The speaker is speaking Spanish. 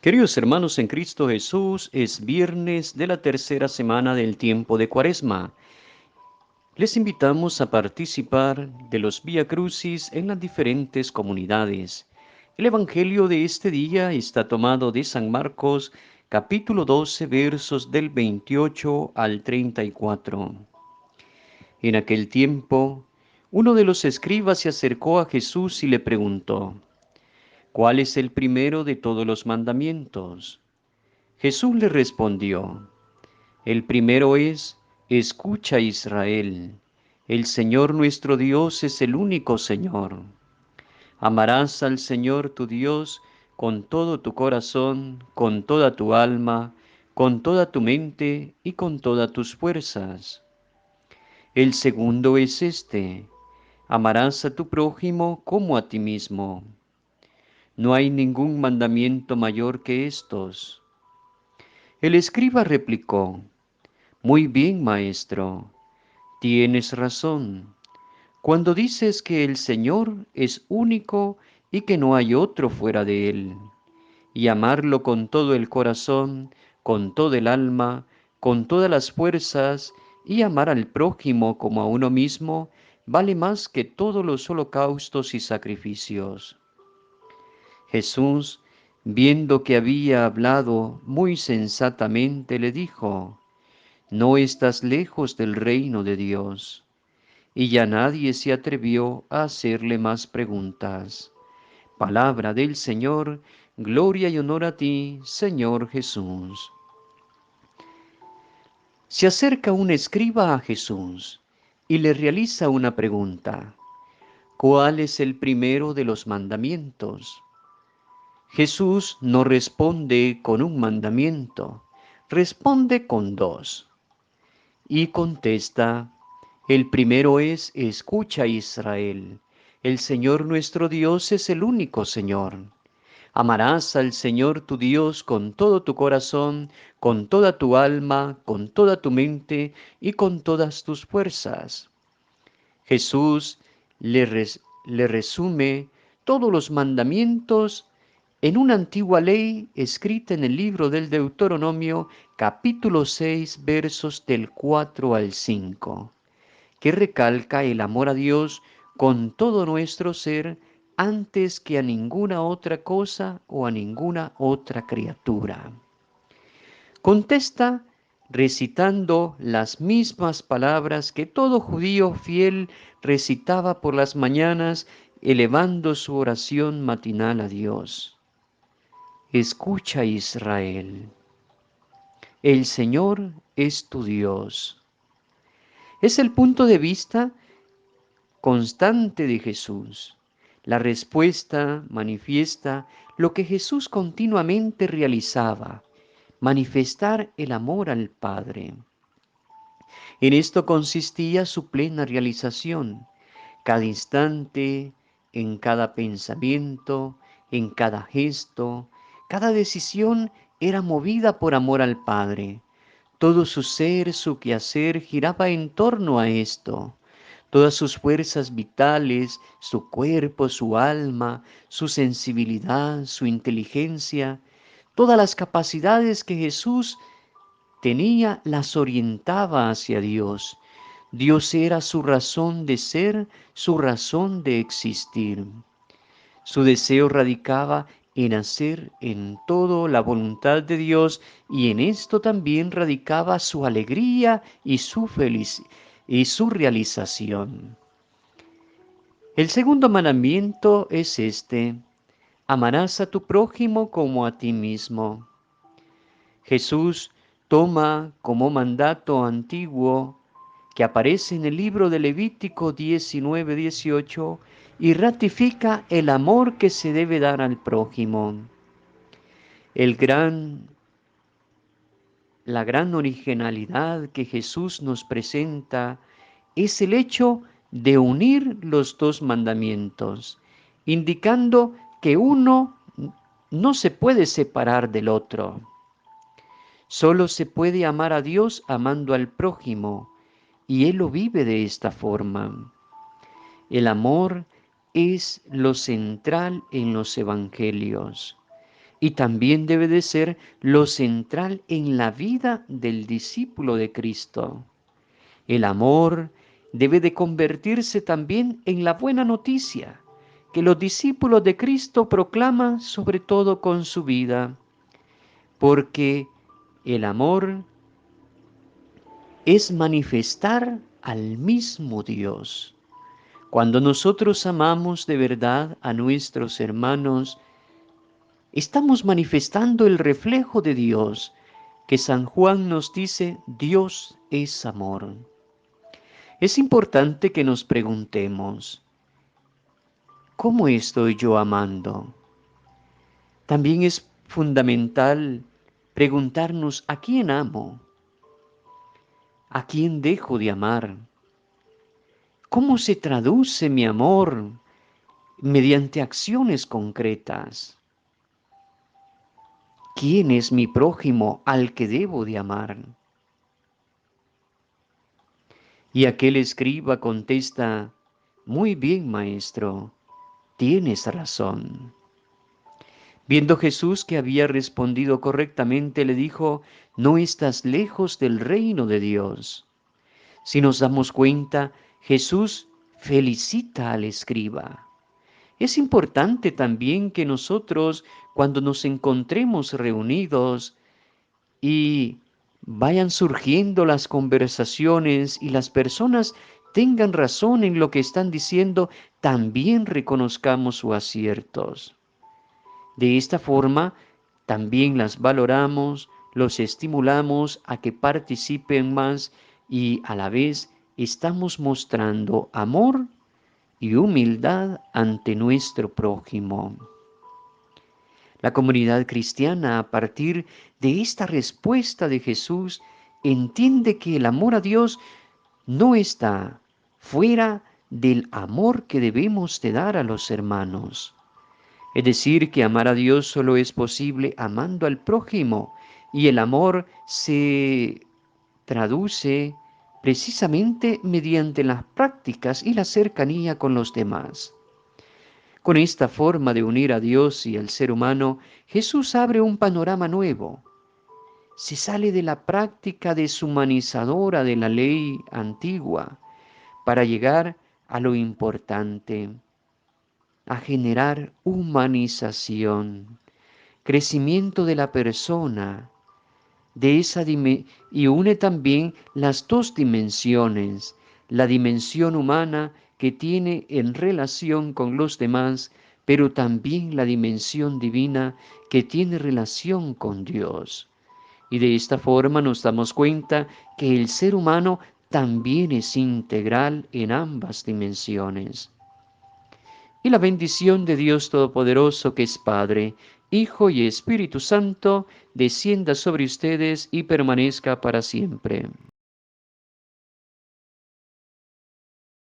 Queridos hermanos en Cristo Jesús, es viernes de la tercera semana del tiempo de Cuaresma. Les invitamos a participar de los Vía Crucis en las diferentes comunidades. El Evangelio de este día está tomado de San Marcos, capítulo 12, versos del 28 al 34. En aquel tiempo, uno de los escribas se acercó a Jesús y le preguntó: ¿Cuál es el primero de todos los mandamientos? Jesús le respondió: El primero es: Escucha, Israel, el Señor nuestro Dios es el único Señor. Amarás al Señor tu Dios con todo tu corazón, con toda tu alma, con toda tu mente y con todas tus fuerzas. El segundo es este: amarás a tu prójimo como a ti mismo. No hay ningún mandamiento mayor que estos. El escriba replicó: Muy bien, maestro, tienes razón cuando dices que el Señor es único y que no hay otro fuera de Él, y amarlo con todo el corazón, con todo el alma, con todas las fuerzas, y amar al prójimo como a uno mismo, vale más que todos los holocaustos y sacrificios. Jesús, viendo que había hablado muy sensatamente, le dijo: No estás lejos del reino de Dios. Y ya nadie se atrevió a hacerle más preguntas. Palabra del Señor, gloria y honor a ti, Señor Jesús. Se acerca un escriba a Jesús y le realiza una pregunta: ¿Cuál es el primero de los mandamientos? Jesús no responde con un mandamiento, responde con dos. Y contesta: el primero es: Escucha, Israel, el Señor nuestro Dios es el único Señor. Amarás al Señor tu Dios con todo tu corazón, con toda tu alma, con toda tu mente y con todas tus fuerzas. Jesús le resume todos los mandamientos en una antigua ley escrita en el libro del Deuteronomio, capítulo 6, versos del 4 al 5, que recalca el amor a Dios con todo nuestro ser antes que a ninguna otra cosa o a ninguna otra criatura. Contesta recitando las mismas palabras que todo judío fiel recitaba por las mañanas, elevando su oración matinal a Dios. Escucha, Israel, el Señor es tu Dios. Es el punto de vista constante de Jesús. La respuesta manifiesta lo que Jesús continuamente realizaba: manifestar el amor al Padre. En esto consistía su plena realización. Cada instante, en cada pensamiento, en cada gesto, cada decisión era movida por amor al Padre. Todo su ser, su quehacer giraba en torno a esto. Todas sus fuerzas vitales, su cuerpo, su alma, su sensibilidad, su inteligencia, todas las capacidades que Jesús tenía las orientaba hacia Dios. Dios era su razón de ser, su razón de existir. Su deseo radicaba en hacer en todo la voluntad de Dios, y en esto también radicaba su alegría y su y su realización. El segundo mandamiento es este: amarás a tu prójimo como a ti mismo. Jesús toma como mandato antiguo que aparece en el libro de Levítico 19:18 y ratifica el amor que se debe dar al prójimo. El gran, la gran originalidad que Jesús nos presenta es el hecho de unir los dos mandamientos, indicando que uno no se puede separar del otro. Solo se puede amar a Dios amando al prójimo, y Él lo vive de esta forma. El amor es lo central en los evangelios. y también debe de ser lo central en la vida del discípulo de Cristo. El amor debe de convertirse también en la buena noticia que los discípulos de Cristo proclaman sobre todo con su vida, porque el amor es manifestar al mismo Dios. Cuando nosotros amamos de verdad a nuestros hermanos, estamos manifestando el reflejo de Dios, que San Juan nos dice, Dios es amor. Es importante que nos preguntemos, ¿cómo estoy yo amando? También es fundamental preguntarnos a quién amo, a quién dejo de amar, cómo se traduce mi amor mediante acciones concretas. ¿Quién es mi prójimo al que debo de amar? Y aquel escriba contesta, muy bien, maestro, tienes razón. Viendo Jesús que había respondido correctamente, le dijo, no estás lejos del reino de Dios. Si nos damos cuenta, Jesús felicita al escriba. Es importante también que nosotros, cuando nos encontremos reunidos y vayan surgiendo las conversaciones y las personas tengan razón en lo que están diciendo, también reconozcamos sus aciertos. De esta forma, también las valoramos, los estimulamos a que participen más y a la vez estamos mostrando amor y humildad ante nuestro prójimo. La comunidad cristiana, a partir de esta respuesta de Jesús, entiende que el amor a Dios no está fuera del amor que debemos de dar a los hermanos. Es decir, que amar a Dios solo es posible amando al prójimo y el amor se traduce precisamente mediante las prácticas y la cercanía con los demás. Con esta forma de unir a Dios y al ser humano, Jesús abre un panorama nuevo. Se sale de la práctica deshumanizadora de la ley antigua para llegar a lo importante, a generar humanización, crecimiento de la persona, y une también las dos dimensiones, la dimensión humana que tiene en relación con los demás, pero también la dimensión divina que tiene relación con Dios. Y de esta forma nos damos cuenta que el ser humano también es integral en ambas dimensiones. Y la bendición de Dios Todopoderoso, que es Padre, Hijo y Espíritu Santo, descienda sobre ustedes y permanezca para siempre.